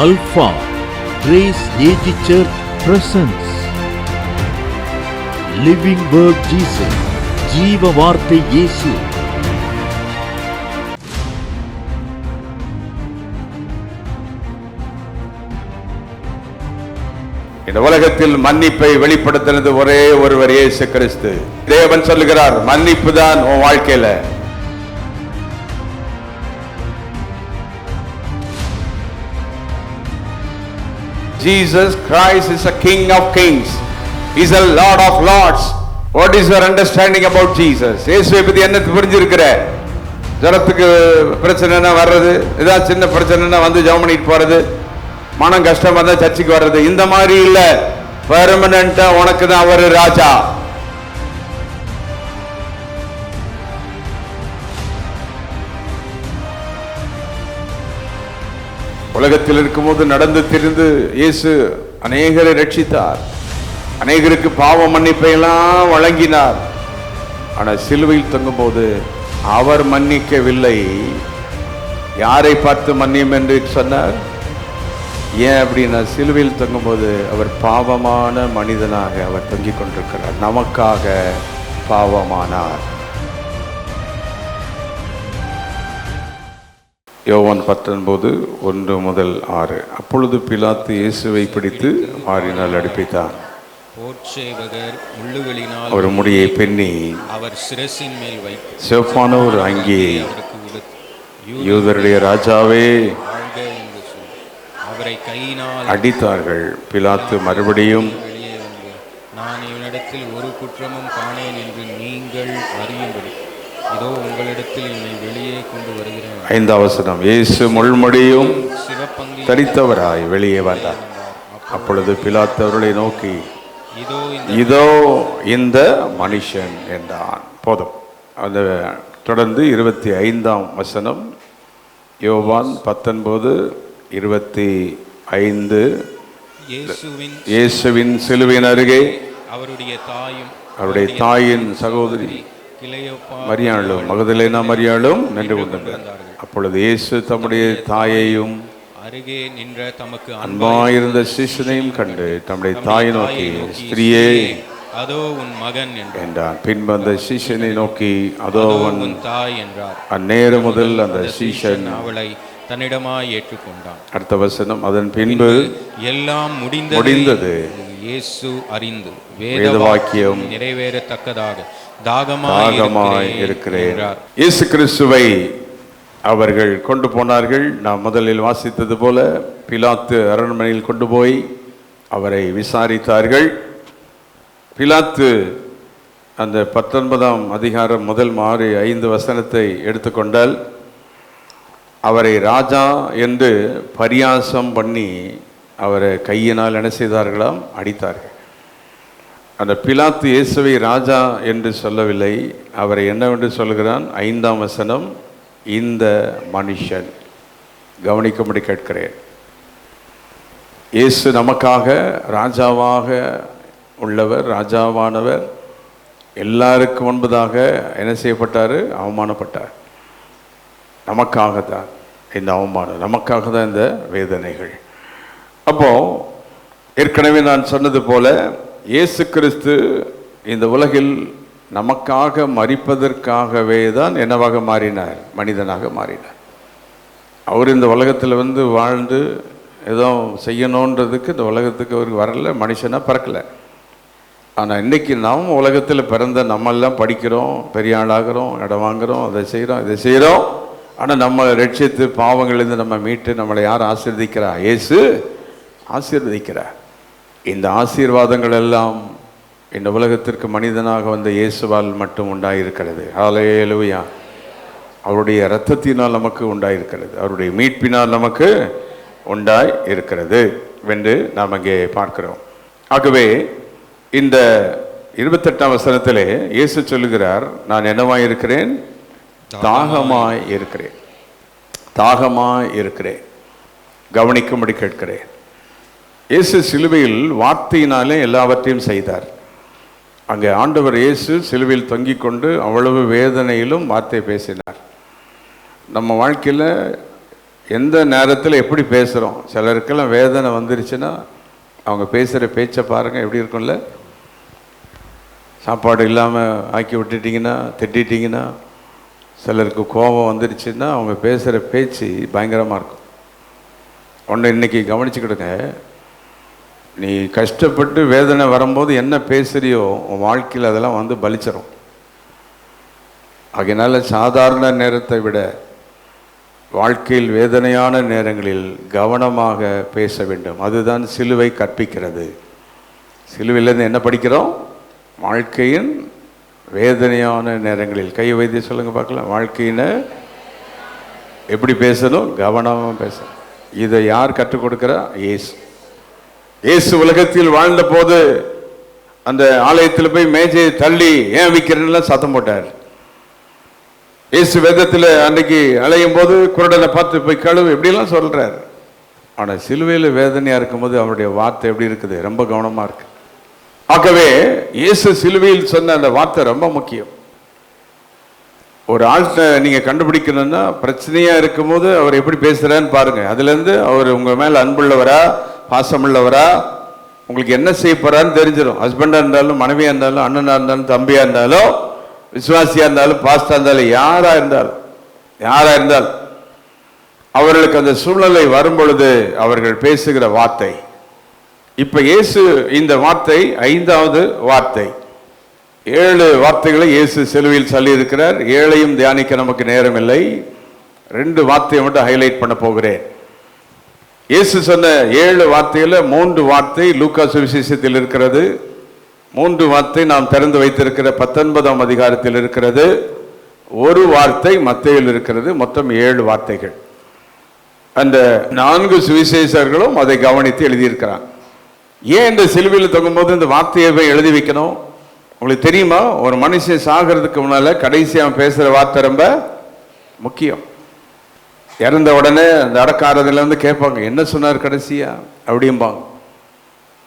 Alpha Grace AG Church presents Living Word Jesus, ஜீவ வார்த்தை இயேசு. இந்த உலகத்தில் மன்னிப்பை வெளிப்படுத்தினது ஒரே ஒருவர் இயேசு கிறிஸ்து. தேவன் சொல்லுகிறார், மன்னிப்பு தான் உன் வாழ்க்கையில. Jesus Christ is a King of Kings. He is a Lord of Lords. What is your understanding about Jesus? இயேசுவை பத்தி என்ன புரிஞ்சிருக்கிற? ஜரத்துக்கு பிரச்சனைனா வர்றது, ஏதாவது சின்ன பிரச்சனைனா வந்து ஜெபம் பண்ணிட்டு போறது, மனம் கஷ்டம் வந்தா சர்ச்சுக்கு வர்றது, இந்த மாதிரி இல்ல. பெர்மனண்டா உனக்கு தான் அவர் ராஜா. உலகத்தில் இருக்கும்போது நடந்து திரிந்து இயேசு அநேகரை ரட்சித்தார், அநேகருக்கு பாவ மன்னிப்பை எல்லாம் வழங்கினார். ஆனால் சிலுவையில் தொங்கும் போது அவர் மன்னிக்கவில்லை. யாரை பார்த்து மன்னியும் என்று சொன்னார்? ஏன் அப்படின்னா, சிலுவையில் தொங்கும்போது அவர் பாவமான மனிதனாக அவர் தொங்கிக் கொண்டிருக்கிறார், நமக்காக பாவமானார். யோவான் 19:1-6. அப்பொழுது பிலாத்து இயேசுவை பிடித்து வாரினால் அடிப்பித்தார். அவர் முடியை பெண்ணி அவர் சிரசின் மேல் வைத்து சிவப்பான ஒரு அங்கியை, யூதருடைய ராஜாவே அவரை கையினால் அடித்தார்கள். பிலாத்து மறுபடியும், நான் இவனிடத்தில் ஒரு குற்றமும் காணேன் என்று நீங்கள் அறியும்படி இதோ உங்களிடத்தில் என்னை வெளியே கொண்டு வருகிறேன். 5ஆம் வசனம். இயேசு முள்முடியும் தரித்தவராய் வெளியே வந்தார். அப்பொழுது பிலாத்து அவர்களை நோக்கி, இதோ இந்த மனுஷன் என்றான். போதும். அந்த தொடர்ந்து 25ஆம் வசனம், யோவான் 19:25. இயேசுவின் சிலுவையின் அருகே அவருடைய தாயின் சகோதரி மரியாளும் மகதலேனா மரியாளும் நின்று கொண்டிருந்தார்கள். அப்பொழுது இயேசு தம்முடைய தாயையும் அருகே நின்ற தமக்கு அன்பாயிருந்த சிஷ்யனையும் கண்டு தம்முடைய தாயை நோக்கி, ஸ்திரீயே அதோ உன் மகன் என்றான். பின்பு அந்த சிஷ்யனை நோக்கி, அதோ உன் தாய் என்றார். அந்நேரம் முதல் அந்த சிஷ்யன் அவளை தன்னிடமாய் ஏற்றுக்கொண்டான். அடுத்த வசனம். அதன் பின்பு எல்லாம் முடிந்தது. இயேசு அறிந்து வேத வாக்கியம் நிறைவேறத்தக்கதாக தாகமாய் இருக்கிறேன். இயேசு கிறிஸ்துவை அவர்கள் கொண்டு போனார்கள். நாம் முதலில் வாசித்தது போல பிலாத்து அரண்மனையில் கொண்டு போய் அவரை விசாரித்தார்கள். பிலாத்து அந்த 19ஆம் அதிகாரம் முதல் 5 வசனத்தை எடுத்துக்கொண்டால், அவரை ராஜா என்று பரியாசம் பண்ணி அவரை கையினால் என்ன செய்தார்களாம்? அடித்தார்கள். அந்த பிலாத்து இயேசுவை ராஜா என்று சொல்லவில்லை, அவரை என்னவென்று சொல்கிறான்? 5ஆம் வசனம், இந்த மனுஷன். கவனிக்கும்படி கேட்கிறேன். இயேசு நமக்காக ராஜாவாக உள்ளவர், ராஜாவானவர். எல்லாருக்கும் முன்பதாக என்ன செய்யப்பட்டார்? அவமானப்பட்டார். நமக்காக தான் இந்த அவமானம், நமக்காக தான் இந்த வேதனைகள். அப்போ ஏற்கனவே நான் சொன்னது போல இயேசு கிறிஸ்து இந்த உலகில் நமக்காக மரிப்பதற்காகவே தான் என்னவாக மாறினார்? மனிதனாக மாறினார். அவர் இந்த உலகத்தில் வாழ்ந்து ஏதோ செய்யணுன்றதுக்கு இந்த உலகத்துக்கு அவர் வரல, மனுஷனாக பிறக்கலை. ஆனால் இன்றைக்கி நாம் உலகத்தில் பிறந்த நம்மெல்லாம் படிக்கிறோம், பெரிய ஆளாகிறோம், இடம் வாங்குகிறோம், அதை செய்கிறோம், இதை செய்கிறோம். ஆனால் நம்மளை ரட்சித்து பாவங்களிலிருந்து நம்ம மீட்டு நம்மளை யார் ஆசீர்வதிக்கிறா? இயேசு ஆசீர்வதிக்கிறார். இந்த ஆசீர்வாதங்கள் எல்லாம் இந்த உலகத்திற்கு மனிதனாக வந்த இயேசுவால் மட்டும் உண்டாயிருக்கிறது. ஹல்லேலூயா. அவருடைய இரத்தத்தினால் நமக்கு உண்டாயிருக்கிறது, அவருடைய மீட்பினால் நமக்கு உண்டாய் இருக்கிறது என்று நாம் அங்கே பார்க்கிறோம். ஆகவே இந்த 28ஆம் வசனத்திலே இயேசு சொல்லுகிறார், நான் என்னவாய் இருக்கிறேன்? தாகமாய் இருக்கிறேன். தாகமாய் இருக்கிறேன். கவனிக்கும்படி கேட்கிறேன். இயேசு சிலுவையில் வார்த்தையினாலே எல்லாவற்றையும் செய்தார். அங்கே ஆண்டவர் இயேசு சிலுவையில் தொங்கிக் கொண்டு அவ்வளவு வேதனையிலும் வார்த்தை பேசினார். நம்ம வாழ்க்கையில் எந்த நேரத்தில் எப்படி பேசுகிறோம். சிலருக்கெல்லாம் வேதனை வந்துருச்சுன்னா அவங்க பேசுகிற பேச்சை பாருங்கள் எப்படி இருக்கும்ல. சாப்பாடு இல்லாமல் ஆக்கி விட்டுட்டிங்கன்னா, திட்டிட்டிங்கன்னா, சிலருக்கு கோபம் வந்துருச்சுன்னா அவங்க பேசுகிற பேச்சு பயங்கரமாக இருக்கும். ஒன்று இன்றைக்கி கவனிச்சுக்கிடுங்க, நீ கஷ்டப்பட்டு வேதனை வரும்போது என்ன பேசுகிறியோ உன் வாழ்க்கையில் அதெல்லாம் வந்து பலிச்சிடும். அதனால் சாதாரண நேரத்தை விட வாழ்க்கையில் வேதனையான நேரங்களில் கவனமாக பேச வேண்டும். அதுதான் சிலுவை கற்பிக்கிறது. சிலுவையிலேருந்து என்ன படிக்கிறோம்? வாழ்க்கையின் வேதனையான நேரங்களில் கை வைத்து சொல்லுங்க பார்க்கலாம். வாழ்க்கையின எப்படி பேசணும்? கவனமாக பேசணும். இதை யார் கற்றுக் கொடுக்கிறா? இயேசு. இயேசு உலகத்தில் வாழ்ந்த போது அந்த ஆலயத்தில் போய் மேஜையை தள்ளி ஏன் விற்கிறேன்னு சத்தம் போட்டார். இயேசு வேதத்தில் அன்னைக்கு அலையும் போது குருடனை பார்த்து போய் கழுவு எப்படிலாம் சொல்றார். ஆனால் சிலுவையில் வேதனையாக இருக்கும்போது அவருடைய வார்த்தை எப்படி இருக்குது? ரொம்ப கவனமாக இருக்கு. ஆகவே இயேசு சிலுவையில் சொன்ன அந்த வார்த்தை ரொம்ப முக்கியம். ஒரு ஆள்கிட்ட நீங்கள் கண்டுபிடிக்கணும்னா பிரச்சனையாக இருக்கும்போது அவர் எப்படி பேசுகிறான்னு பாருங்க. அதுலேருந்து அவர் உங்கள் மேலே அன்புள்ளவரா பாசமுள்ளவரா உங்களுக்கு என்ன செய்ய போறான்னு தெரிஞ்சிடும். ஹஸ்பண்டாக இருந்தாலும் மனைவியாக இருந்தாலும் அண்ணனாக இருந்தாலும் தம்பியாக இருந்தாலும் விசுவாசியாக இருந்தாலும் பாஸ்டா இருந்தாலும் யாராக இருந்தாலும் அவர்களுக்கு அந்த சூழ்நிலை வரும் பொழுது அவர்கள் பேசுகிற வார்த்தை. இப்ப இயேசு இந்த வார்த்தை 5வது வார்த்தை. 7 வார்த்தைகளை இயேசு சிலுவையில் சொல்லி இருக்கிறார். 7ஐயும் தியானிக்க நமக்கு நேரம் இல்லை. 2 வார்த்தையை மட்டும் ஹைலைட் பண்ண போகிறேன். இயேசு சொன்ன 7 வார்த்தையில் 3 வார்த்தை லூக்கா சுவிசேஷத்தில் இருக்கிறது. 3 வார்த்தை நாம் திறந்து வைத்திருக்கிற 19ஆம் அதிகாரத்தில் இருக்கிறது. 1 வார்த்தை மத்தேயுவில் இருக்கிறது. மொத்தம் 7 வார்த்தைகள். அந்த 4 சுவிசேஷர்களும் அதை கவனித்து எழுதியிருக்கிறாங்க. ஏன் இந்த சிலுவையில் தொங்கும்போது இந்த வார்த்தையை போய் எழுதி வைக்கணும்? உங்களுக்கு தெரியுமா? ஒரு மனுஷன் சாகிறதுக்கு முன்னால கடைசி அவன் பேசுகிற வார்த்தை ரொம்ப முக்கியம். இறந்த உடனே அந்த அடக்காரதுல வந்து கேட்பாங்க, என்ன சொன்னார் கடைசியா அப்படிம்பாங்க.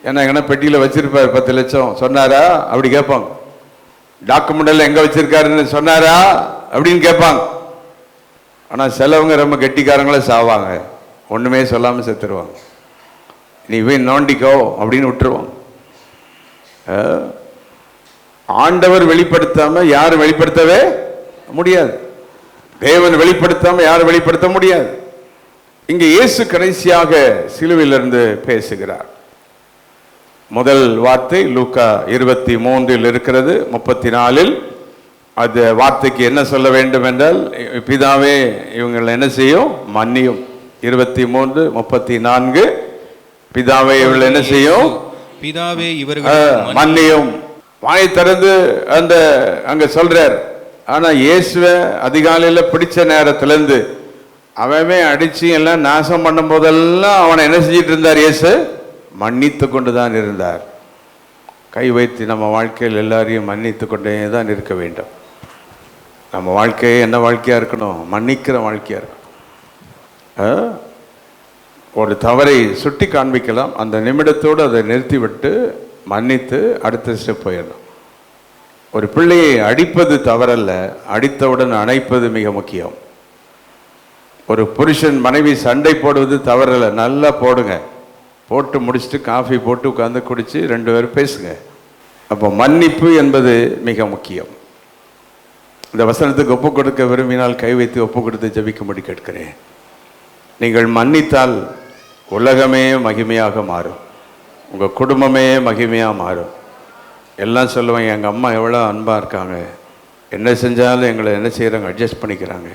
ஏன்னா எங்கன்னா பெட்டியில் வச்சிருப்பார் 10 லட்சம் சொன்னாரா அப்படி கேட்பாங்க. டாக்குமெண்ட்ல எங்க வச்சிருக்காருன்னு சொன்னாரா அப்படின்னு கேட்பாங்க. ஆனால் சிலவங்க ரொம்ப கெட்டிக்காரங்களே சாவாங்க, ஒண்ணுமே சொல்லாமல் செத்துருவாங்க. நீ போய் நோண்டிக்கோ அப்படின்னு விட்டுருவாங்க. ஆண்டவர் வெளிப்படுத்தாம யாரும் வெளிப்படுத்தவே முடியாது. தேவன் வெளிப்படுத்தாம யாரும் வெளிப்படுத்த முடியாது. இங்கே இயேசு கடைசியாக சிலுவையிலிருந்து பேசுகிறார். முதல் வார்த்தை லூக்கா 23 இருக்கிறது. 34 அந்த வார்த்தைக்கு என்ன சொல்ல வேண்டும் என்றால், பிதாவே இவங்களை என்ன செய்யும்? மன்னியும். 23:34 பிதாவே இவர்கள் என்ன செய்யும்? பிதாவே இவர்கள் மன்னியும். வாயை திறந்து அந்த அங்க சொல்றார். ஆனா இயேசுவ அதிகாலையில் பிடிச்ச நேரத்திலிருந்து அவன் அடிச்சு எல்லாம் நாசம் பண்ணும் போதெல்லாம் அவனை என்ன செஞ்சிட்டு இருந்தார்? இயேசு மன்னித்து கொண்டுதான் இருந்தார். கை வைத்து நம்ம வாழ்க்கையில் எல்லாரையும் மன்னித்து கொண்டே தான் இருக்க வேண்டும். நம்ம வாழ்க்கையே என்ன வாழ்க்கையா இருக்கணும்? மன்னிக்கிற வாழ்க்கையா இருக்கணும். ஒரு தவறை சுட்டி காண்பிக்கலாம், அந்த நிமிடத்தோடு அதை நிறுத்திவிட்டு மன்னித்து அடுத்த ஸ்டெப் போயிடணும். ஒரு பிள்ளையை அடிப்பது தவறல்ல, அடித்தவுடன் அணைப்பது மிக முக்கியம். ஒரு புருஷன் மனைவி சண்டை போடுவது தவறல்ல, நல்லா போடுங்க, போட்டு முடிச்சுட்டு காஃபி போட்டு உட்காந்து குடிச்சு 2 பேரும் பேசுங்க. அப்போ மன்னிப்பு என்பது மிக முக்கியம். இந்த வசனத்துக்கு ஒப்பு கொடுக்க விரும்பினால் கை வைத்து ஒப்பு கொடுத்து ஜெபிக்கும்படி கேட்கிறேன். நீங்கள் மன்னித்தால் உலகமே மகிமையாக மாறும், உங்கள் குடும்பமே மகிமையாக மாறும். எல்லாம் சொல்லுவாங்க, எங்கள் அம்மா எவ்வளோ அன்பாக இருக்காங்க, என்ன செஞ்சாலும் எங்களை என்ன செய்கிறாங்க, அட்ஜஸ்ட் பண்ணிக்கிறாங்க.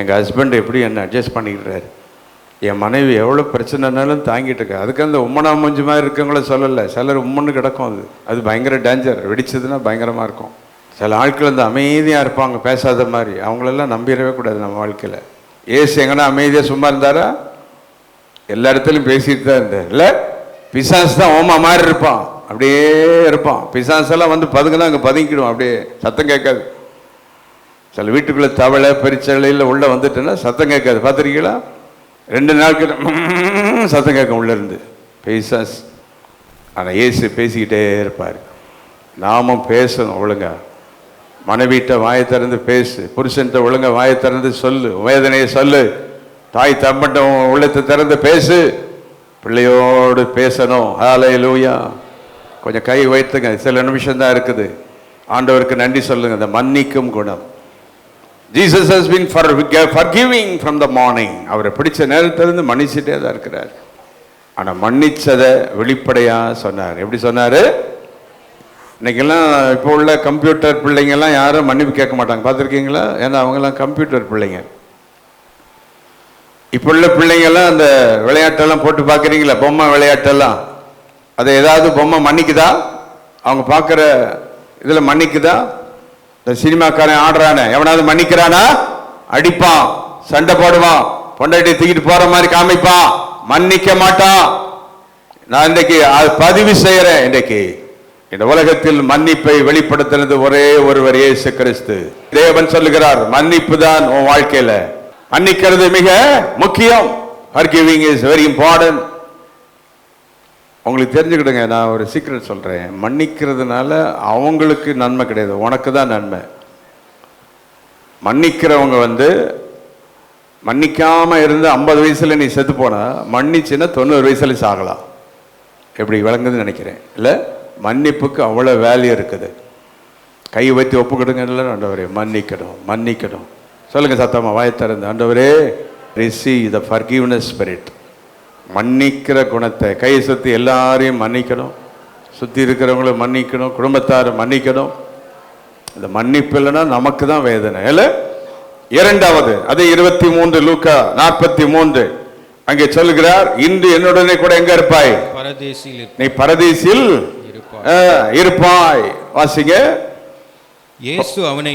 எங்கள் ஹஸ்பண்ட் எப்படி என்ன அட்ஜஸ்ட் பண்ணிக்கிறாரு, என் மனைவி எவ்வளோ பிரச்சனைனாலும் தாங்கிட்டு இருக்கா. அதுக்கு அந்த உம்மனா மூஞ்சி மாதிரி இருக்கவங்கள சொல்லலை, சிலர் உம்மன்னு கிடக்கும். அது பயங்கர டேஞ்சர், வெடிச்சதுன்னா பயங்கரமாக இருக்கும். சில ஆட்கள் வந்து அமைதியாக இருப்பாங்க, பேசாத மாதிரி. அவங்களெல்லாம் நம்பிடவே கூடாது நம்ம வாழ்க்கையில். ஏசு எங்கன்னா அமைதியாக சும்மா இருந்தாரா? எல்லா இடத்துலையும் பேசிட்டு தான் இருந்தார். இல்லை, பிசாசு தான் ஓமா மாதிரி இருப்பான், அப்படியே இருப்பான். பிசாசெல்லாம் வந்து பதுங்கன்னா அங்கே பதுங்கிடுவான், அப்படியே சத்தம் கேட்காது. சில வீட்டுக்குள்ளே தவளை பெருச்சலையில் உள்ளே வந்துட்டுன்னா சத்தம் கேட்காது, பார்த்துருக்கீங்களா? 2 நாட்கள் சத்தம் கேட்கும் உள்ளேருந்து பிசாஸ். ஆனால் இயேசு பேசிக்கிட்டே இருப்பார். நாமும் பேசணும் ஒழுங்கா. மனைவிட்ட வாயை திறந்து பேசு, புருஷன்ட்ட ஒழுங்கா வாயை திறந்து சொல்லு, வேதனையை சொல்லு, தாய் தம்பட்ட உள்ளத்தை திறந்து பேசு, பிள்ளையோடு பேசணும். ஹல்லேலூயா. கொஞ்சம் கை வைத்துங்க, சில நிமிஷம் தான் இருக்குது. ஆண்டவருக்கு நன்றி சொல்லுங்க. அந்த மன்னிக்கும் குணம். Jesus has been forgiving from the morning. அவரை பிடிச்ச நேரத்திலிருந்து மன்னிச்சுட்டே தான் இருக்கிறார். ஆனா மன்னிச்சதை வெளிப்படையா சொன்னார். எப்படி சொன்னாரு? இன்னைக்கெல்லாம் இப்போ உள்ள கம்ப்யூட்டர் பிள்ளைங்கெல்லாம் யாரும் மன்னிப்பு கேட்க மாட்டாங்க, பார்த்துருக்கீங்களா? ஏன்னா அவங்கெல்லாம் கம்ப்யூட்டர் பிள்ளைங்க. இப்போ உள்ள பிள்ளைங்கெல்லாம் அந்த விளையாட்டெல்லாம் போட்டு பார்க்குறீங்களா, பொம்மை விளையாட்டெல்லாம், அதை ஏதாவது பொம்மை மன்னிக்குதா? அவங்க பார்க்குற இதில் மன்னிக்குதா? இந்த சினிமாக்காரன் ஆடுறானே, எவனாவது மன்னிக்கிறானா? அடிப்பான், சண்டை போடுவான், பொண்டாட்டி தூக்கிட்டு போற மாதிரி காமிப்பான், மன்னிக்க மாட்டான். நான் இன்றைக்கு பதிவு செய்யறேன். இன்றைக்கு இந்த உலகத்தில் மன்னிப்பை வெளிப்படுத்தினது ஒரே ஒருவர், இயேசு கிறிஸ்து. தேவன் சொல்லுகிறார், மன்னிப்பு தான் உன் வாழ்க்கையில, மன்னிக்கிறது மிக முக்கியம். Forgiving is very important. உங்களுக்கு தெரிஞ்சுக்கிடுங்க, நான் ஒரு சீக்ரெட் சொல்றேன். மன்னிக்கிறதுனால அவங்களுக்கு நன்மை கிடையாது, உனக்கு தான் நன்மை. மன்னிக்கிறவங்க மன்னிக்காம இருந்து 50 வயசுல நீ செத்து போனா, மன்னிச்சுன்னா 90 வயசுல சாகலாம். எப்படி விளங்குதுன்னு நினைக்கிறேன். இல்லை, மன்னிப்புக்கு அவ்வளோ வேல்யூ இருக்குது. கை வைத்து ஒப்புக்கிடுங்க. இல்லை, ஆண்டவரே மன்னிக்கணும், மன்னிக்கணும் சொல்லுங்க சத்தமா, வாயை திறந்து. ஆண்டவரே, receive the forgiveness spirit. மன்னிக்கிற குணத்தை. கையை சுற்றி எல்லாரையும் மன்னிக்கணும், சுற்றி இருக்கிறவங்கள மன்னிக்கணும், குடும்பத்தாரை மன்னிக்கணும். இந்த மன்னிப்பு இல்லைன்னா நமக்கு தான் வேதனை. இல்லை, இரண்டாவது அது 23 லூக்கா 43 அங்கே சொல்லுகிறார், இன்று என்னுடனே கூட எங்க இருப்பாய்? நீ பரதீசில் இருப்பாய். வாசிங்க. இயேசு அவனை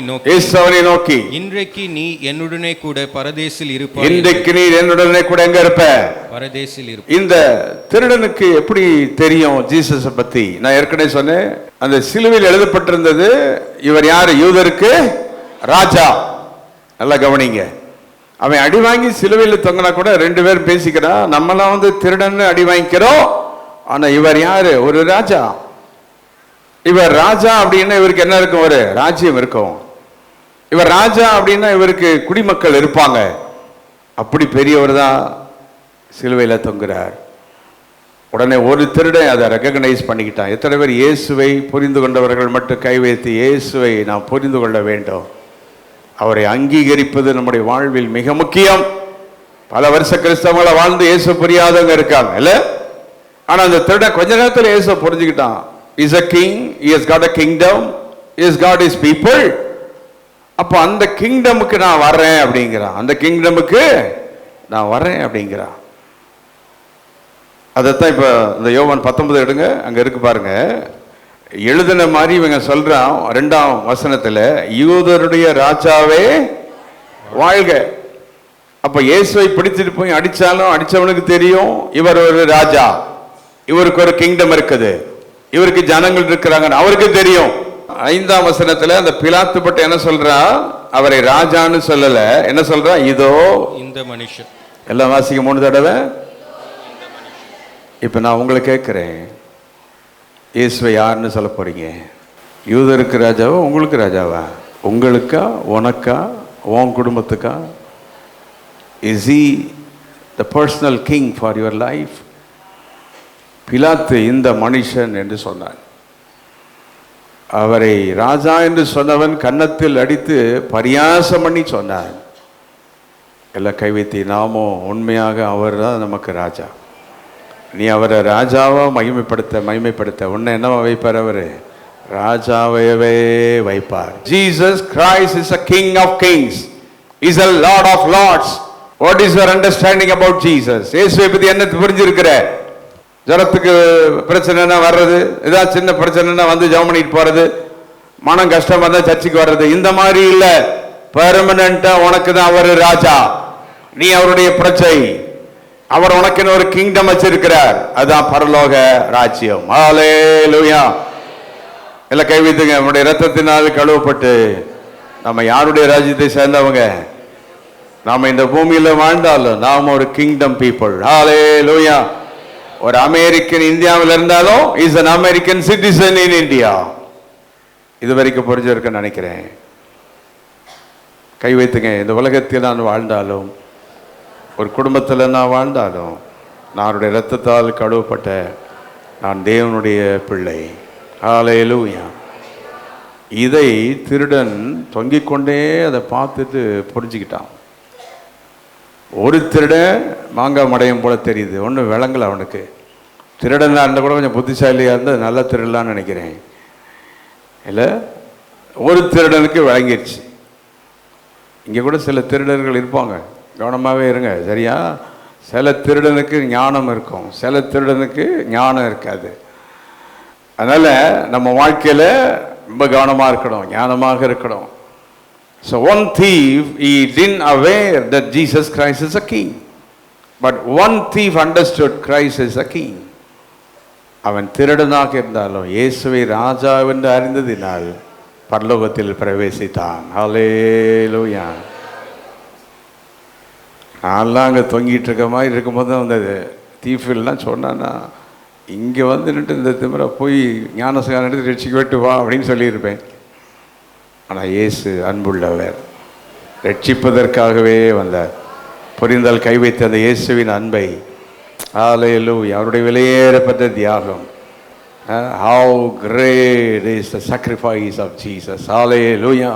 நோக்கி, இன்றைக்கு நீ என்னுடனே கூட பரதேசில் இருப்பாய். இன்றைக்கு நீ என்னுடனே கூட எங்க இருப்ப? பரதேசில் இருப்பாய். இந்த திருடனுக்கு எப்படி தெரியும் ஜீசஸ பத்தி? நான் ஏற்கனவே சொன்னேன், அந்த சிலுவையில் எழுதப்பட்டிருந்தது, இவர் யாரு? யூதருக்கு ராஜா. நல்லா கவனிங்க. அவன் அடி வாங்கி சிலுவையில் தொங்கினா கூட 2 பேரும் பேசிக்கிறான், நம்மளாம் திருடன்னு அடி வாங்கிக்கிறோம், ஆனா இவர் யாரு? ஒரு ராஜா. இவர் ராஜா அப்படின்னா இவருக்கு என்ன இருக்கும்? ஒரு ராஜ்யம் இருக்கும். இவர் ராஜா அப்படின்னா இவருக்கு குடிமக்கள் இருப்பாங்க. அப்படி பெரியவர் தான் சிலுவையில தொங்குறார். உடனே ஒரு திருடன் அதை ரெகக்னைஸ் பண்ணிக்கிட்டான். எத்தனை பேர் இயேசுவை புரிந்து கொண்டவர்கள் மட்டும் கை வைத்து, இயேசுவை நாம் புரிந்து கொள்ள வேண்டும், அவரை அங்கீகரிப்பது நம்முடைய வாழ்வில் மிக முக்கியம். பல வருஷ கிறிஸ்தவங்களை வாழ்ந்து இயேசு புரியாதவங்க இருக்காங்க, இல்ல? ஆனா அந்த திருடன் கொஞ்ச நேரத்தில் இயேசு புரிஞ்சுக்கிட்டான். Is a king, he has got a kingdom, he has got his people. அப்போ அந்த கிங்டமுக்கு நான் வர்றேன் அப்படிங்கிறான். அந்த கிங்டமுக்கு நான் வர்றேன் அப்படிங்கிறான். அதைத்தான் இப்ப இந்த யோவான் 19 எடுங்க, அங்க இருக்கு பாருங்க. எழுதின மாதிரி இவங்க சொல்றான் 2ஆம் வசனத்துல, யூதருடைய ராஜாவே வாழ்க. அப்ப இயேசுவை பிடிச்சிட்டு போய் அடிச்சாலும் அடிச்சவனுக்கு தெரியும் இவர் ஒரு ராஜா, இவருக்கு ஒரு கிங்டம் இருக்குது, இவருக்கு ஜனங்கள் இருக்கிறாங்க, அவருக்கு தெரியும். 5ஆம் வசனத்துல அந்த பிலாத்து பட்ட என்ன சொல்றா? அவரை ராஜான்னு சொல்லல, என்ன சொல்றா? இதோ இந்த மனுஷன். எல்லாம் வாசிக்க 3 தடவை. இப்ப நான் உங்களை கேட்கிறேன், இயேசுவை யாருன்னு சொல்ல போறீங்க? யூதருக்கு ராஜாவா, உங்களுக்கு ராஜாவா? உங்களுக்கா, உனக்கா, உன் குடும்பத்துக்கா? Is he the personal king for your life? பிலாத்து இந்த மனுஷன் என்று சொன்னான். அவரை ராஜா என்று சொன்னவன் கன்னத்தில் அடித்து பரியாசம் பண்ணி சொன்னான். எல்லாம் கைவைத்தி நாமும் உண்மையாக அவர் தான் நமக்கு ராஜா. நீ அவரை ராஜாவா மகிமைப்படுத்த உன்னை என்னவா வைப்பார்? அவரு ராஜாவையவே வைப்பார். Jesus Christ is a king of kings, is a lord of lords. What is your understanding about Jesus? இயேசுவை பத்தி என்ன புரிஞ்சிருக்கிற? ஜரத்துக்கு பிரச்சனைனா வர்றது, ஏதாவது சின்ன பிரச்சனைனா ஜெபம் பண்ணிட்டு போறது, மனம் கஷ்டம் வந்தா சர்ச்சுக்கு வர்றது, இந்த மாதிரி இல்ல. பெர்மனண்டா உனக்கு தான் அவர் ராஜா, நீ அவருடைய பிரஜை. அவர் உனக்குன்னு ஒரு கிங்டம் வச்சிருக்கிறார், அதான் பரலோக ராஜ்யம். ஹல்லேலூயா. எல்லாம் கை வைத்துங்க. நம்முடைய ரத்தத்தினால் கழுவப்பட்டு நம்ம யாருடைய ராஜ்யத்தை சேர்ந்தவங்க? நாம இந்த பூமியில வாழ்ந்தாலும் நாம் ஒரு கிங்டம் பீப்புள். ஹல்லேலூயா. ஒரு அமெரிக்கன் இந்தியாவில் இருந்தாலும் is an American citizen in India. இது வரைக்கும் புரிஞ்சிருக்க நினைக்கிறேன். கை வைத்துங்க. இந்த உலகத்தில் நான் வாழ்ந்தாலும் ஒரு குடும்பத்தில் நான் வாழ்ந்தாலும் நான் அவருடைய இரத்தத்தால் கழுவப்பட்ட நான் தேவனுடைய பிள்ளை. ஹல்லேலூயா. இதை திருடன் தொங்கிக் கொண்டே அதை பார்த்துட்டு புரிஞ்சுக்கிட்டான். ஒரு திருடன் மாங்காய் மடையம் போல தெரியுது, ஒன்றும் விளங்கலை அவனுக்கு. திருடனாக இருந்தால் கூட கொஞ்சம் புத்திசாலியாக இருந்தால் நல்ல திருடலான்னு நினைக்கிறேன். இல்லை, ஒரு திருடனுக்கு விளங்கிடுச்சு. இங்கே கூட சில திருடர்கள் இருப்பாங்க, கவனமாகவே இருங்க சரியா. சில திருடனுக்கு ஞானம் இருக்கும், சில திருடனுக்கு ஞானம் இருக்காது. அதனால் நம்ம வாழ்க்கையில் ரொம்ப கவனமாக இருக்கணும், ஞானமாக இருக்கணும். So one thief, he didn't aware that Jesus Christ is a king. But one thief understood Christ is a king. அவன் திருடனாக இருந்தாலும் இயேசுவை ராஜா என்று அறிந்ததினால் பரலோகத்தில் பிரவேசித்தான். ஹல்லேலூயா. நான்லாம் அங்கே தொங்கிட்டு இருக்க மாதிரி இருக்கும்போது தான் வந்தது. தீஃபெல்லாம் சொன்னான்னா இங்கே வந்து நின்று இந்த திமிரை போய் ஞானஸ்நானம் எடுத்து ரட்சிக்க விட்டு வா அப்படின்னு சொல்லியிருப்பேன். ஆனால் இயேசு அன்புள்ளவர், ரட்சிப்பதற்காகவே வந்தார். புரிந்தால் கை வைத்த அந்த இயேசுவின் அன்பை, ஹல்லேலூயா, அவருடைய விலையேறப்பட்ட தியாகம். How great is the sacrifice of Jesus. ஹல்லேலூயா.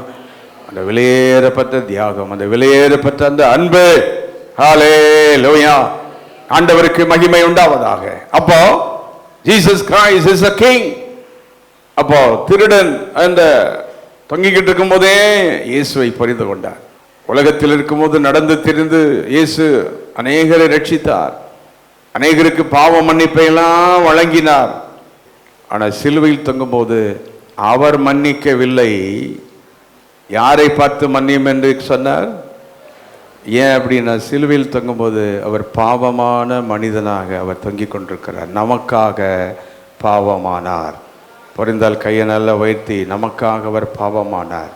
அந்த விலையேறப்பட்ட தியாகம், அந்த விலையேறப்பட்ட அந்த அன்பு. ஹல்லேலூயா. ஆண்டவருக்கு மகிமை உண்டாவதாக. அப்போ Jesus Christ is a king. அப்போ திருடன் அந்த தொங்கிக்கிட்டு இருக்கும் போதே இயேசுவை புரிந்து கொண்டார். உலகத்தில் இருக்கும்போது நடந்து திரிந்து இயேசு அநேகரை ரட்சித்தார், அநேகருக்கு பாவ மன்னிப்பை எல்லாம் வழங்கினார். ஆனால் சிலுவையில் தொங்கும்போது அவர் மன்னிக்கவில்லை. யாரை பார்த்து மன்னியும் என்று சொன்னார்? ஏன் அப்படின்னா, சிலுவையில் தொங்கும்போது அவர் பாவமான மனிதனாக அவர் தொங்கிக் கொண்டிருக்கிறார். நமக்காக பாவமானார். புரிந்தால் கையை நல்லா உயர்த்தி, நமக்காக அவர் பாவமானார்.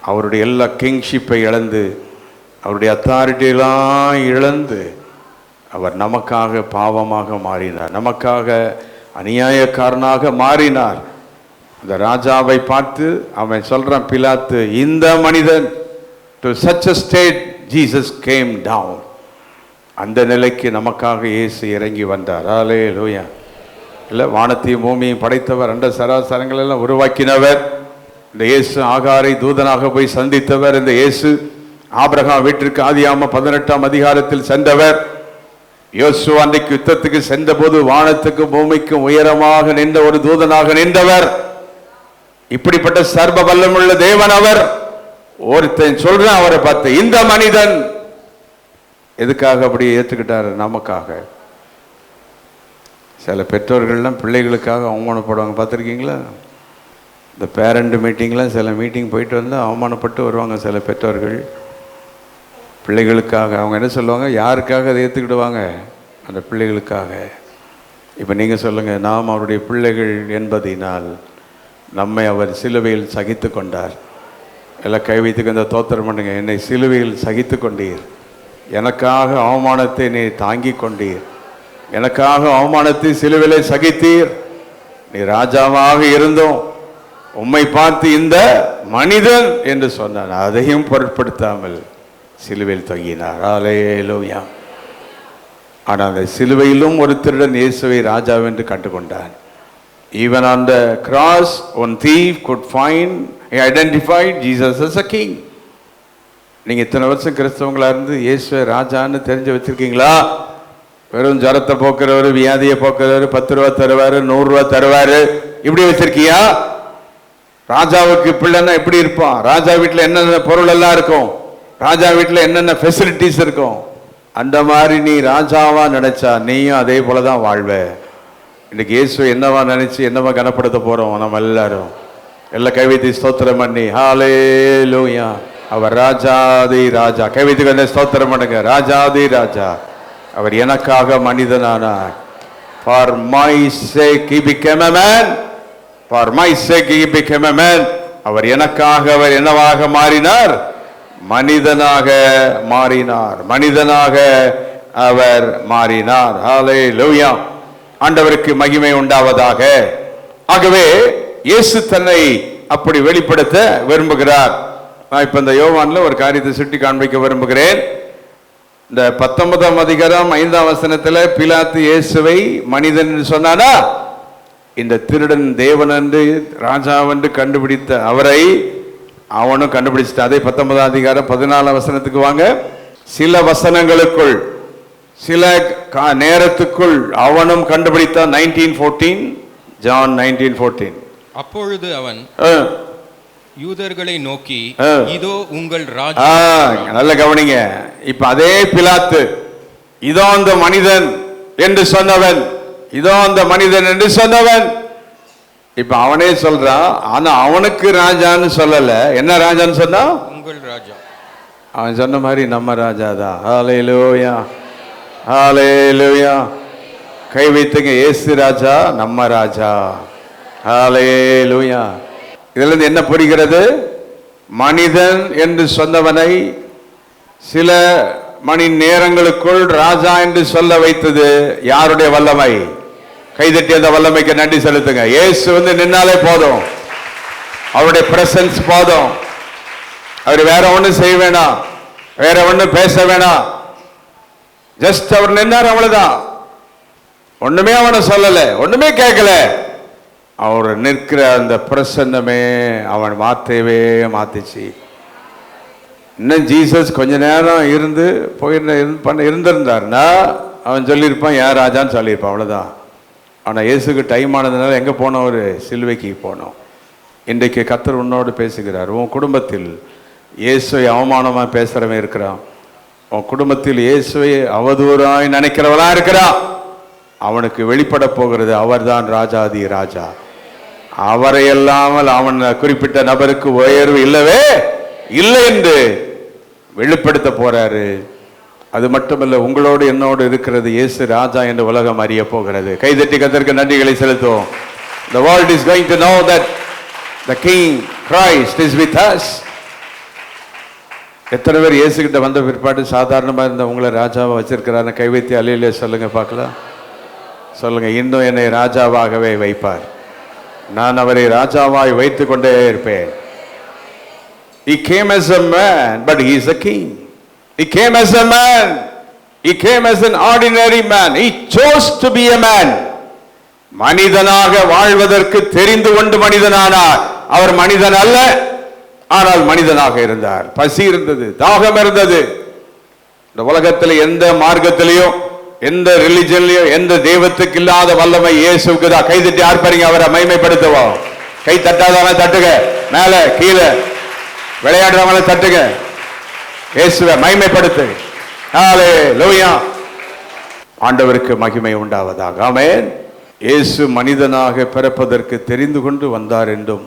அவருடைய எல்லா கிங்ஷிப்பை இழந்து, அவருடைய அத்தாரிட்டியெல்லாம் இழந்து அவர் நமக்காக பாவமாக மாறினார், நமக்காக அநியாயக்காரனாக மாறினார். அந்த ராஜாவை பார்த்து அவன் சொல்றான், பிலாத்து, இந்த மனிதன், to such a state Jesus came down. அந்த நிலைக்கு நமக்காக இயேசு இறங்கி வந்தார். ஹல்லேலூயா. இல்லை, வானத்தையும் பூமியையும் படைத்தவர், அண்ட சராசரங்கள் எல்லாம் உருவாக்கினவர் இந்த இயேசு. ஆகாரை தூதனாக போய் சந்தித்தவர் இந்த இயேசு. ஆபிரகாம் வீட்டிற்கு ஆதியாகமம் 18ஆம் அதிகாரத்தில் சென்றவர். யோசுவா அன்றைக்கு யுத்தத்துக்கு சென்ற போது வானத்துக்கும் பூமிக்கும் உயரமாக நின்ற ஒரு தூதனாக நின்றவர். இப்படிப்பட்ட சர்வ வல்லமுள்ள தேவன் அவர். ஒருத்தன் சொல்றான் அவரை பார்த்து, இந்த மனிதன் எதுக்காக அப்படி ஏற்றுக்கிட்டாரு? நமக்காக. சில பெற்றோர்கள்லாம் பிள்ளைகளுக்காக அவமானப்படுவாங்க, பார்த்துருக்கீங்களா? இந்த பேரண்ட் மீட்டிங்கில் சில மீட்டிங் போயிட்டு வந்து அவமானப்பட்டு வருவாங்க சில பெற்றோர்கள் பிள்ளைகளுக்காக. அவங்க என்ன சொல்லுவாங்க? யாருக்காக அதை ஏற்றுக்கிடுவாங்க? அந்த பிள்ளைகளுக்காக. இப்போ நீங்கள் சொல்லுங்கள், நாம் அவருடைய பிள்ளைகள் என்பதினால் நம்மை அவர் சிலுவையில் சகித்து கொண்டார். எல்லாம் கை வைத்துக்கு அந்த தோத்திரம் பண்ணுங்க. என்னை சிலுவையில் சகித்து கொண்டீர், எனக்காக அவமானத்தை நீ தாங்கி கொண்டீர், எனக்காக அவமானத்தை சிலுவையிலே சகித்தீர். நீ ராஜாவாக இருந்தோம், உம்மை பார்த்து இந்த மனிதன் என்று சொன்னான். அதையும் பொருட்படுத்தாமல் சிலுவையில் தொங்கினார். ஹல்லேலூயா. ஆனால் அந்த சிலுவையிலும் ஒரு திருடன் இயேசுவை ராஜாவென்று கண்டுகொண்டான். Even on the cross, one thief could find, he identified Jesus as a king. நீங்கள் இத்தனை வருஷம் கிறிஸ்தவங்களா இருந்து இயேசுவை ராஜான்னு தெரிஞ்சு வச்சிருக்கீங்களா? வெறும் ஜரத்தை போக்குறவர், வியாதியை போக்குறவர், 10 ரூபா தருவார், 100 ரூபா தருவார், இப்படி வச்சிருக்கியா? ராஜாவுக்கு பிள்ளைன்னா எப்படி இருப்பான்? ராஜா வீட்டில் என்னென்ன பொருள் எல்லாம் இருக்கும், ராஜா வீட்டில் என்னென்ன ஃபெசிலிட்டிஸ் இருக்கும், அந்த மாதிரி நீ ராஜாவா நினைச்சா நீயும் அதே போல தான் வாழ்வ. இன்னைக்கு இயேசு என்னவா நினைச்சு என்னவா கனப்படுத்த போறோம் நம்ம எல்லாரும்? எல்லாம் கைவைத்தி ஸ்தோத்திரம் பண்ணி ஹல்லேலூயா. அவர் ராஜாதி ராஜா. கைவைத்துக்கு வந்து ஸ்தோத்திரம் பண்ணுங்க. ராஜாதி ராஜா. அவர் எனக்காக மனிதனானார். For my sake he became a man. For my sake he became a man. அவர் எனக்காக அவர் என்னவாக மாறினார்? மனிதனாக மாறினார். மனிதனாக அவர் மாறினார். ஹல்லேலூயா. ஆண்டவருக்கு மகிமை உண்டாவதாக. ஆகவே இயேசு தன்னை அப்படி வெளிப்படுத்த விரும்புகிறார். நான் இப்ப இந்த யோவான்ல ஒரு காரியத்தை சுட்டி காண்பிக்க விரும்புகிறேன். இந்த 19ஆம் அதிகாரம் 5ஆம் வசனத்துல பிலாத்து இயேசுவை மனிதன் என்று சொன்னானா, இந்த திருடன் தேவன் என்று ராஜாவென்று கண்டுபிடித்த அவரை அவனும் கண்டுபிடிச்சிட்டான். அதே 19ஆம் அதிகாரம் 14ஆம் வசனத்துக்கு வாங்க. சில வசனங்களுக்குள், சில நேரத்துக்குள் அவனும் கண்டுபிடித்தான். 19:14, John 19:14. அப்பொழுது அவன் யூதர்களை நோக்கி, இதோ உங்கள் ராஜா. நல்ல கவனிங்க. இப்ப அதே பிலாத்து, இதோ அந்த மனிதன் என்று சொன்னவன், இதோ அந்த மனிதன் என்று சொன்னவன், இப்ப அவனே சொல்றான். ஆனா அவனுக்கு ராஜான்னு சொல்லல. என்ன ராஜான்னு சொன்னா? உங்கள் ராஜா. அவன் சொன்ன மாதிரி நம்ம ராஜா தான். ஹல்லேலூயா, ஹல்லேலூயா. கை வைத்துங்க. இயேசு ராஜா, நம்ம ராஜா. ஹல்லேலூயா. இதுல இருந்து என்ன புரிகிறது? மனிதன் என்று சொன்னவனை சில மணி நேரங்களுக்குள் ராஜா என்று சொல்ல வைத்தது யாருடைய வல்லமை? கைதட்டி அந்த வல்லமைக்கு நன்றி செலுத்துங்க. இயேசு வந்து நின்னாலே போதும், அவருடைய பிரசன்ஸ் போதும். அவர் வேற ஒண்ணும் செய்ய வேணாம், வேற ஒண்ணும் பேச வேணாம். ஜஸ்ட் அவர் நின்னார், அவ்வளவுதான். ஒண்ணுமே அவனை சொல்லல, ஒண்ணுமே கேட்கல. அவர் நிற்கிற அந்த பிரசன்னமே அவன் வார்த்தையவே மாத்திச்சு. இன்னும் ஜீசஸ் கொஞ்ச நேரம் இருந்து இருந்திருந்தார்னா அவன் சொல்லியிருப்பான், யார் ராஜான்னு சொல்லியிருப்பான், அவ்வளவுதான். ஆனா இயேசுக்கு டைம் ஆனதுனால எங்க போனோம்? ஒரு சிலுவைக்கு போனோம். இன்றைக்கு கர்த்தர் உன்னோடு பேசுகிறார். உன் குடும்பத்தில் இயேசுவை அவமானமா பேசுறவன் இருக்கிறான். உன் குடும்பத்தில் இயேசுவை அவதூறாய் நினைக்கிறவனா இருக்கிறான். அவனுக்கு வெளிப்பட போகிறது அவர்தான் ராஜாதி ராஜா. அவரை இல்லாமல் அவன் குறிப்பிட்ட நபருக்கு உயர்வு இல்லவே இல்லை என்று வெளிப்படுத்த போறாரு. அது மட்டுமல்ல, உங்களோடு என்னோடு இருக்கிறது இயேசு ராஜா என்று உலகம் அறிய போகிறது. கைதட்டி கர்த்தருக்கு நன்றிகளை செலுத்துவோம். The world is going to know that the King Christ is with us. எத்தனை பேர் இயேசு கிட்ட வந்த பிற்பாடு சாதாரணமா இருந்த உங்களை ராஜாவை வச்சிருக்கிறாரு? கைவைத்தி அல்லேலூயா சொல்லுங்க பார்க்கலாம். சொல்லுங்க. இன்னும் என்னை ராஜாவாகவே வைப்பார், நான் அவரை ராஜாவாய் வைத்துக் கொண்டே இருப்பேன். He came as a man, but he is a king. He came as a man. He came as an ordinary man. He chose to be a man. மனிதனாக வாழ்வதற்கு தெரிந்து கொண்டு மனிதனானார். அவர் மனிதன் அல்ல, ஆனால் மனிதனாக இருந்தார். பசி இருந்தது, தாகம் இருந்தது. இந்த உலகத்தில் எந்த மார்க்கத்திலையும், எந்த ரிலிஜன்லயும், எந்த தெய்வத்துக்கு இல்லாத வல்லமை இயேசுக்கு தான். கை தட்டி ஆர்ப்பரிங்க, அவரை மகிமைப்படுத்துவோம். கை தட்டாதவங்க தட்டுங்க, மேல கீழே விளையாடுறவங்கள தட்டுங்க. இயேசுவை மகிமைப்படுத்து. ஹல்லேலூயா. ஆண்டவருக்கு மகிமை உண்டாவதாக. ஆமென். இயேசு மனிதனாக பிறப்பதற்கு தெரிந்து கொண்டு வந்தார் என்றும்,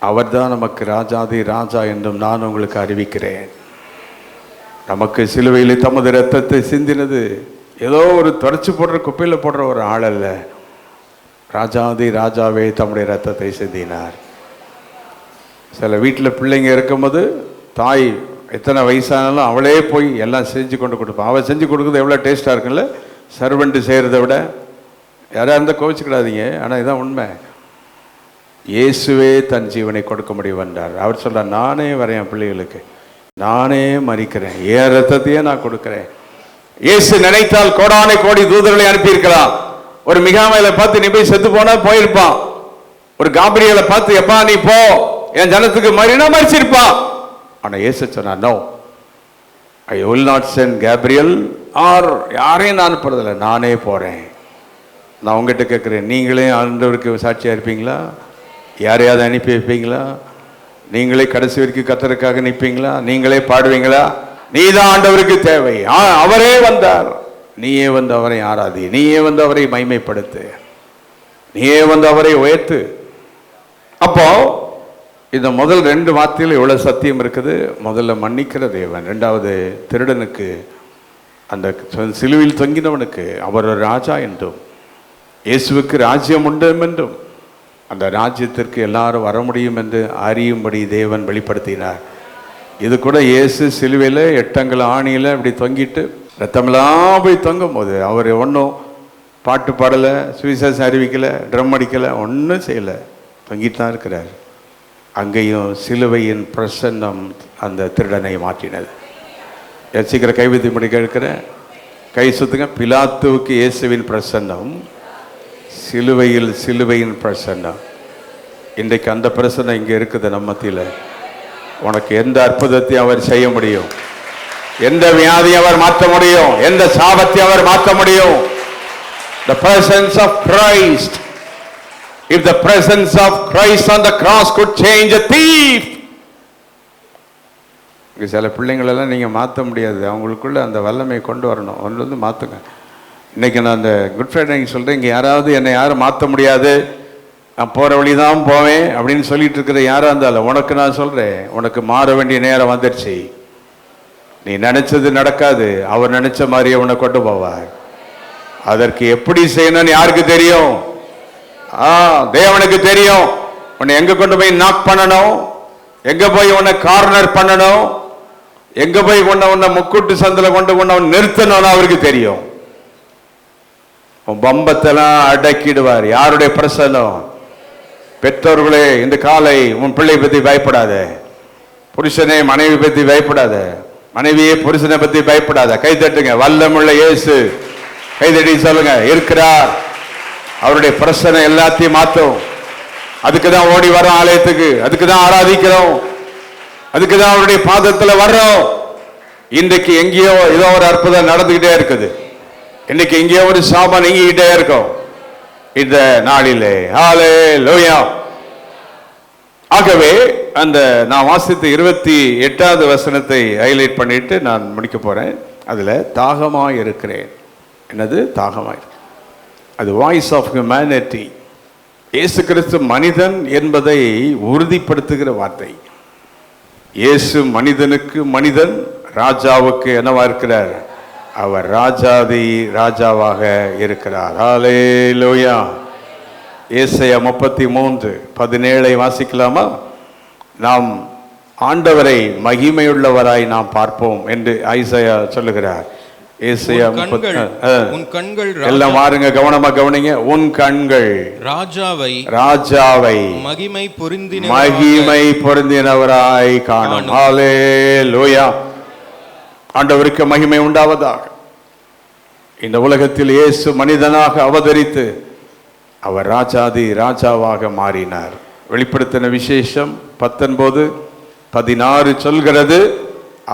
அவர்தான் நமக்கு ராஜாதி ராஜா என்றும் நான் உங்களுக்கு அறிவிக்கிறேன். நமக்கு சிலுவையில் தமது இரத்தத்தை சிந்தினது ஏதோ ஒரு தொடச்சு போடுற குப்பையில் போடுற ஒரு ஆள் அல்ல. ராஜாதி ராஜாவே தம்முடைய இரத்தத்தை சிந்தினார். சில வீட்டில் பிள்ளைங்க இருக்கும்போது தாய் எத்தனை வயசானாலும் அவளே போய் எல்லாம் செஞ்சு கொண்டு கொடுப்பான். அவள் செஞ்சு கொடுக்குறது எவ்வளோ டேஸ்ட்டாக இருக்குல்ல, சர்வெண்ட்டு செய்கிறத விட. யாராக இருந்தால் கோவிச்சுக்கிடாதீங்க, ஆனால் இதுதான் உண்மை. இயேசுவே தன் ஜீவனை கொடுக்க முடியும் என்றார். அவர் சொல்கிறார், நானே வரேன் என் பிள்ளைகளுக்கு, நானே மரிக்கிறேன், என் ரத்தத்தையே நான் கொடுக்கிறேன். இயேசு நினைத்தால் கோடானை கோடி தூதர்களை அனுப்பியிருக்கலாம். ஒரு மிகாமையில பார்த்து நீ போய் செத்து போனா போயிருப்பான். ஒரு காபிரியலை பார்த்து எப்பா நீ போ என் ஜனத்துக்கு மறினா மறிச்சிருப்பான். ஆனா இயேசு சொன்னார், no, I will not send Gabriel or யாரையும் நான் அனுப்புறதில்லை, நானே போறேன். நான் உங்ககிட்ட கேட்கிறேன், நீங்களே ஆண்டவருக்கு சாட்சியா இருப்பீங்களா? யாரையாவது அனுப்பி வைப்பீங்களா? நீங்களே கடைசி வரைக்கும் கர்த்தருக்காக நிற்பீங்களா? நீங்களே பாடுவீங்களா? நீதான் ஆண்டவருக்கு தேவை. அவரே வந்தார், நீயே வந்து அவரை ஆராதி, நீயே வந்து அவரை மகிமைப்படுத்து, நீயே வந்து அவரை உயர்த்து. அப்போ இந்த முதல் ரெண்டு வார்த்தையில் எவ்வளவு சத்தியம் இருக்குது. முதல்ல மன்னிக்கிற தேவன், இரண்டாவது திருடனுக்கு, அந்த சிலுவையில் தொங்கினவனுக்கு அவர் ஒரு ராஜா என்றும், இயேசுவுக்கு ராஜ்யம் உண்டு என்றும், அந்த ராஜ்யத்திற்கு எல்லாரும் வர முடியும் என்று அறியும்படி தேவன் வெளிப்படுத்தினார். இது கூட இயேசு சிலுவையில் 8 ஆணியில் இப்படி தொங்கிட்டு ரத்தமெல்லாம் போய் தொங்கும் போது அவர் ஒன்றும் பாட்டு பாடலை, சுவிசேஷம் அறிவிக்கலை, ட்ரம் அடிக்கலை, ஒன்றும் செய்யலை, தொங்கிட்டு தான் இருக்கிறார். அங்கேயும் சிலுவையின் பிரசன்னம் அந்த திருடனை மாற்றினது. சீக்கிரம் கைவிதி முடி கேட்கிறேன். கை சுத்துங்க. பிலாத்துவுக்கு இயேசுவின் பிரசன்னம், சிலுவையின் பிரசன்னம். இன்றைக்கு அந்த பிரசன்னம் இங்கே இருக்குது நம்ம மத்தியில். உனக்கு எந்த அற்புதத்தையும் அவர் செய்ய முடியும், எந்த வியாதியை அவர் மாற்ற முடியும், எந்த சாபத்தை அவர் மாற்ற முடியும். The presence of Christ. If the presence of Christ on the cross could change a thief. சில பிள்ளைங்களெல்லாம் நீங்கள் மாற்ற முடியாது. அவங்களுக்குள்ள அந்த வல்லமையை கொண்டு வரணும். ஒன்று வந்து மாற்றுங்க. இன்றைக்கி நான் அந்த குட் ஃப்ரைடே சொல்கிறேன், இங்கே யாராவது என்னை யாரும் மாற்ற முடியாது, நான் போகிற வழி தான் போவேன் அப்படின்னு சொல்லிட்டு இருக்கிற யாராக இருந்தாலும் உனக்கு நான் சொல்கிறேன், உனக்கு மாற வேண்டிய நேரம் வந்துடுச்சு. நீ நினச்சது நடக்காது, அவர் நினச்ச மாதிரியே உன்னை கொண்டு போவார். அதற்கு எப்படி செய்யணும்னு யாருக்கு தெரியும்? தேவனுக்கு தெரியும். உன்னை எங்கே கொண்டு போய் நாக் பண்ணணும், எங்கே போய் உன்னை கார்னர் பண்ணணும், எங்கே போய் உன்னை முக்கூட்டு சந்தில் கொண்டு நிறுத்தணும்னு அவருக்கு தெரியும். உன் பம்பத்தெல்லாம் அடக்கிடுவார். யாருடைய பிரசன்னம்? பெற்றோர்களே, இந்த காலை உன் பிள்ளை பற்றி பயப்படாத. புருஷனே மனைவி பற்றி பயப்படாத. மனைவியே புருஷனை பற்றி பயப்படாத. கை தட்டுங்க. வல்லமுள்ள இயேசு. கை தட்டி சொல்லுங்க, இருக்கிறார். அவருடைய பிரசனை எல்லாத்தையும் மாற்றும். அதுக்கு தான் ஓடி வரோம் ஆலயத்துக்கு, அதுக்கு தான் ஆராதிக்கிறோம், அதுக்கு தான் அவருடைய பாதத்தில் வர்றோம். இன்றைக்கு எங்கேயோ ஏதோ ஒரு அற்புதம் நடந்துகிட்டே இருக்குது. இன்னைக்கு எங்கேயோ ஒரு சாபம் நீங்கிக்கிட்டே இருக்கும் இந்த நாளிலே. ஹல்லேலூயா. ஆகவே அந்த நான் வாசித்த 28வது வசனத்தை ஹைலைட் பண்ணிட்டு நான் முடிக்க போறேன். அதுல தாகமாய் இருக்கிறேன். என்னது தாகமாய்? அது வாய்ஸ் ஆஃப் ஹியூமனிட்டி. இயேசு கிறிஸ்து மனிதன் என்பதை உறுதிப்படுத்துகிற வார்த்தை. இயேசு மனிதனுக்கு மனிதன், ராஜாவுக்கு என்னவா இருக்கிறார்? அவர் ராஜாதி ராஜாவாக இருக்கிறார். ஹல்லேலூயா. ஏசாயா 33:17 வாசிக்கலாமா? நாம் ஆண்டவரை மகிமையுள்ளவராய் நாம் பார்ப்போம் என்று ஐசாயா சொல்லுகிறார். ஏசாயா 30. உன் கண்கள் எல்லாம் மாறுங்க, கவனமா கவனிங்க. உன் கண்கள் ராஜாவை மகிமை பொருந்தினவராய் காணும். ஹல்லேலூயா. ஆண்டவருக்கு மகிமை உண்டாவதாக. இந்த உலகத்தில் இயேசு மனிதனாக அவதரித்து அவர் ராஜாதி ராஜாவாக மாறினார். வெளிப்படுத்தின விசேஷம் 19:16 சொல்கிறது,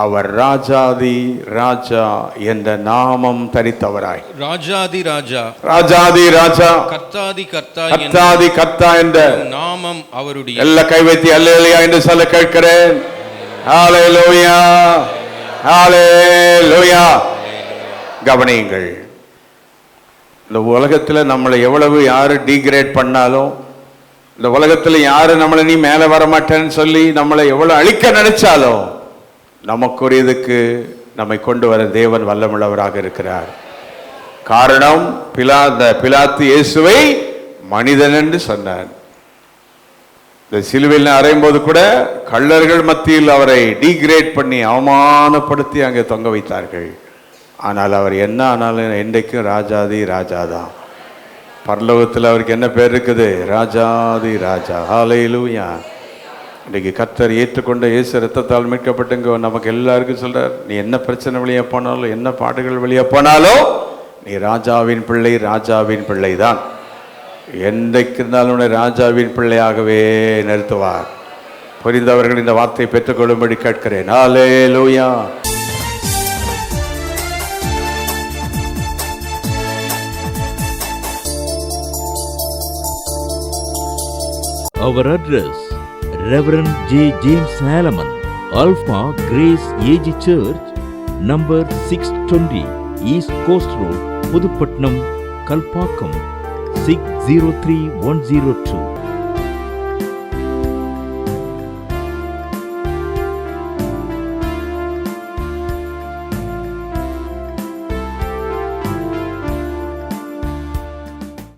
அவர் ராஜாதி ராஜா என்ற நாமம் தரித்தவராய், ராஜாதி ராஜா கர்த்தாதி கர்த்தா என்ற நாமம் அவருடைய. எல்லா கைவைத்தி அல்லேலூயா என்று சொல்ல கேட்கிறேன். ஹல்லேலூயா, ஹல்லேலூயா. கவனியுங்கள், இந்த உலகத்தில் நம்மளை எவ்வளவு யாரு டீக்ரேட் பண்ணாலும், இந்த உலகத்தில் யாரு நம்மளை நீ மேலே வரமாட்டேன்னு சொல்லி நம்மளை எவ்வளவு அழிக்க நினைச்சாலும், நமக்குரியதுக்கு நம்மை கொண்டு வர தேவன் வல்லமுள்ளவராக இருக்கிறார். காரணம், பிலாத்து இயேசுவை மனிதன் என்று சொன்னார். இந்த சிலுவையில் அறையும் போது கூட கள்ளர்கள் மத்தியில் அவரை டீக்ரேட் பண்ணி அவமானப்படுத்தி அங்கே தொங்க வைத்தார்கள். ஆனால் அவர் என்ன ஆனாலும் என்றைக்கும் ராஜாதி ராஜாதான். பரலோகத்தில் அவருக்கு என்ன பேர் இருக்குது? ராஜாதி ராஜா. ஹல்லேலூயா. இன்றைக்கு கர்த்தர் ஏற்றுக்கொண்ட இயேசு ரத்தத்தால் மீட்கப்பட்டுங்க நமக்கு எல்லாருக்கும் சொல்றார், நீ என்ன பிரச்சனை வெளியே போனாலும், என்ன பாடுகள் வெளியே போனாலும், நீ ராஜாவின் பிள்ளை தான். என்றைக்கு இருந்தாலும் ராஜாவின் பிள்ளையாகவே நிறுத்துவார். புரிந்தவர்கள் இந்த வார்த்தையை பெற்றுக்கொள்ளும்படி கேட்கிறேன். ஹல்லேலூயா. Our address, Reverend J. James Salaman, Alpha Grace AG Church, number 620, East Coast Road, Pudupatnam, Kalpakkam, 603102.